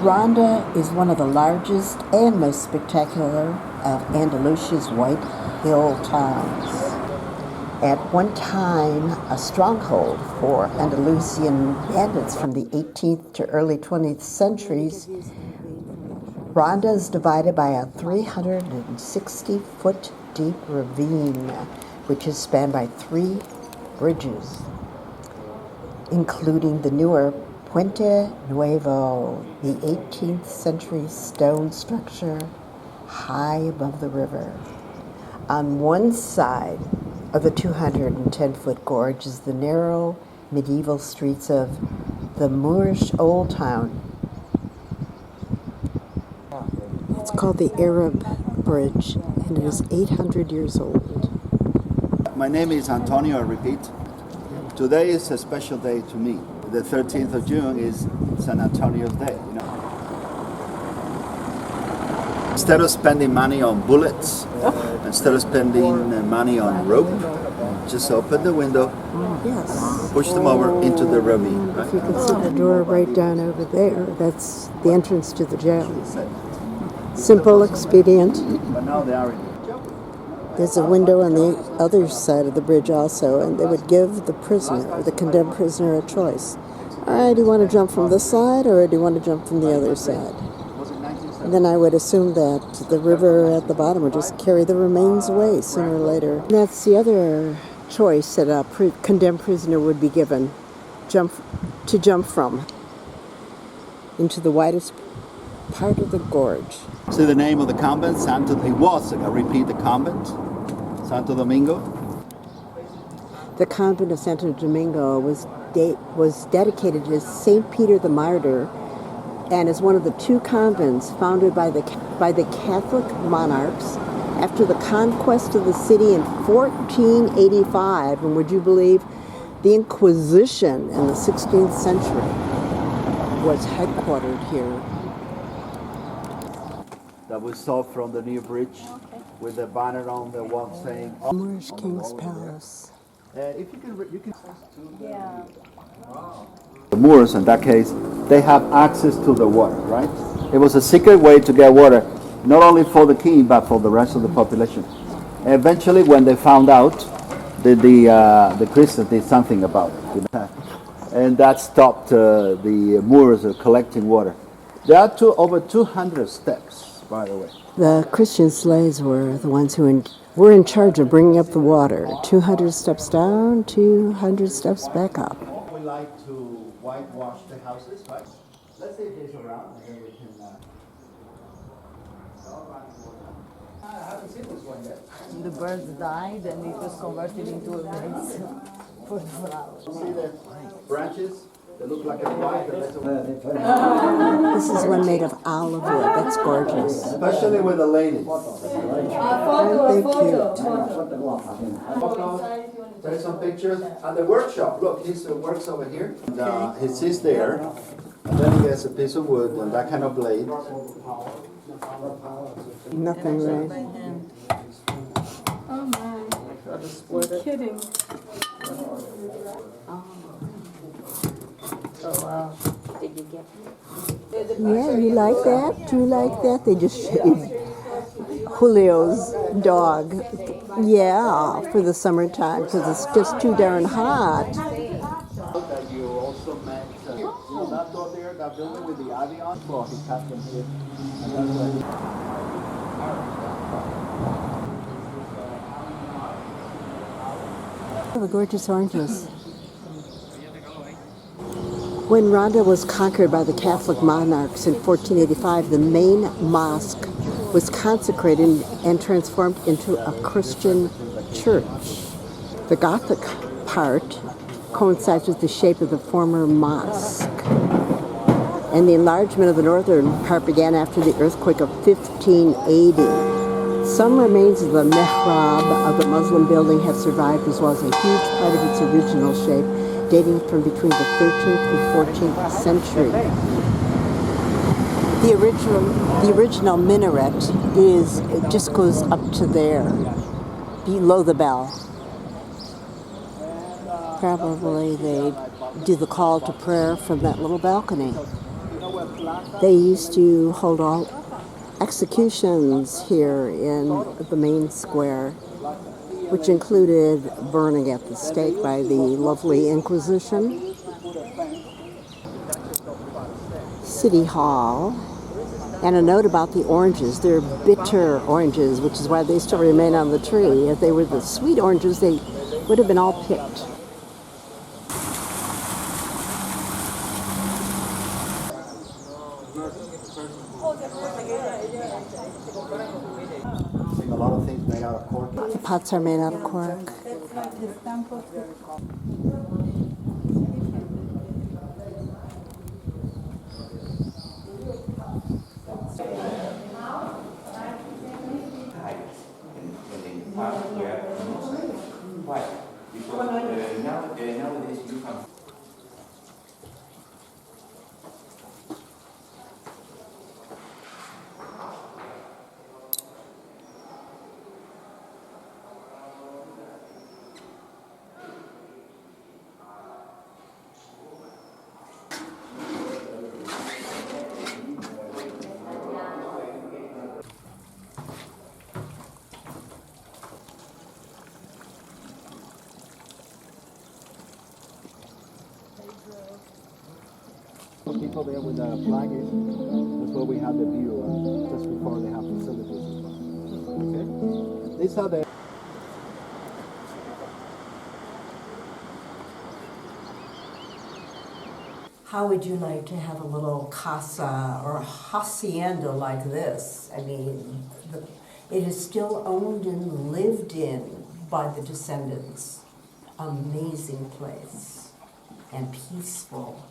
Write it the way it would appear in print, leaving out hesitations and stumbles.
Ronda is one of the largest and most spectacular of Andalusia's white hill towns. At one time, a stronghold for Andalusian bandits from the 18th to early 20th centuries, Ronda is divided by a 360-foot deep ravine, which is spanned by 3 bridges, including the newer Puente, Nuevo, the 18th century stone structure high above the river. On one side of the 210-foot gorge is the narrow medieval streets of the Moorish Old Town. It's called the Arab Bridge, and it is 800 years old. My name is Antonio, I repeat. Today is a special day to me. The 13th of June is San Antonio's Day. Instead of spending money on bullets, instead of spending money on rope, just open the window, push them over into the ravine. If you can see the door right down over there, that's the entrance to the jail. Simple, expedient. But now they are in. There's a window on the other side of the bridge also, and they would give the prisoner, or the condemned prisoner, a choice. All right, do you want to jump from this side, or do you want to jump from the other side? And then I would assume that the river at the bottom would just carry the remains away sooner or later. And that's the other choice that a condemned prisoner would be given, to jump from into the widest part of the gorge. See the name of the convent? It was, I repeat, the convent, Santo Domingo. The convent of Santo Domingo was dedicated to St. Peter the Martyr, and is one of the 2 convents founded by the Catholic monarchs after the conquest of the city in 1485. And would you believe the Inquisition in the 16th century was headquartered here. That we saw from the new bridge with the banner on the wall saying Moorish King's Palace. if you can. Yeah. The Moors, in that case, they have access to the water, right? It was a secret way to get water, not only for the king, but for the rest of the population. Eventually, when they found out, the Christians did something about it, and that stopped the Moors collecting water. There are over 200 steps, by the way. The Christian slaves were the ones who were in charge of bringing up the water. 200 steps down, 200 steps back up. We like to whitewash the houses, right? Let's see if he's around, and then we can. I haven't seen this one yet. The birds died and it was converted into a vase for the flowers. See the branches? They look like a white. This is one made of olive wood. That's gorgeous. Especially with the ladies. Aren't they cute? Take some pictures. At the workshop, look, he works over here. And, he sits there, and then he gets a piece of wood and that kind of blade. Nothing, right? Oh my. You're kidding. Oh wow. Did you get it? Yeah, you like that? Do you like that? They just shaved Julio's dog. Yeah, for the summertime, because it's just too darn hot. That you also met, that door there, that building with the ivy on, well, he cut them here. And that's The gorgeous oranges. When Ronda was conquered by the Catholic monarchs in 1485, the main mosque was consecrated and transformed into a Christian church. The Gothic part coincides with the shape of the former mosque. And the enlargement of the northern part began after the earthquake of 1580. Some remains of the mihrab of the Muslim building have survived, as well as a huge part of its original shape, dating from between the 13th and 14th century. The original minaret it just goes up to there, below the bell. Probably they do the call to prayer from that little balcony. They used to hold all executions here in the main square, which included burning at the stake by the lovely Inquisition. City Hall. And a note about the oranges. They're bitter oranges, which is why they still remain on the tree. If they were the sweet oranges, they would have been all picked. A lot of things made out of cork. The pots are made out of cork. Nowadays you have. People there with the flag is, that's where we have the view just before they have facilities as well. Okay? These are the How would you like to have a little casa or a hacienda like this? I mean, it is still owned and lived in by the descendants. Amazing place and peaceful.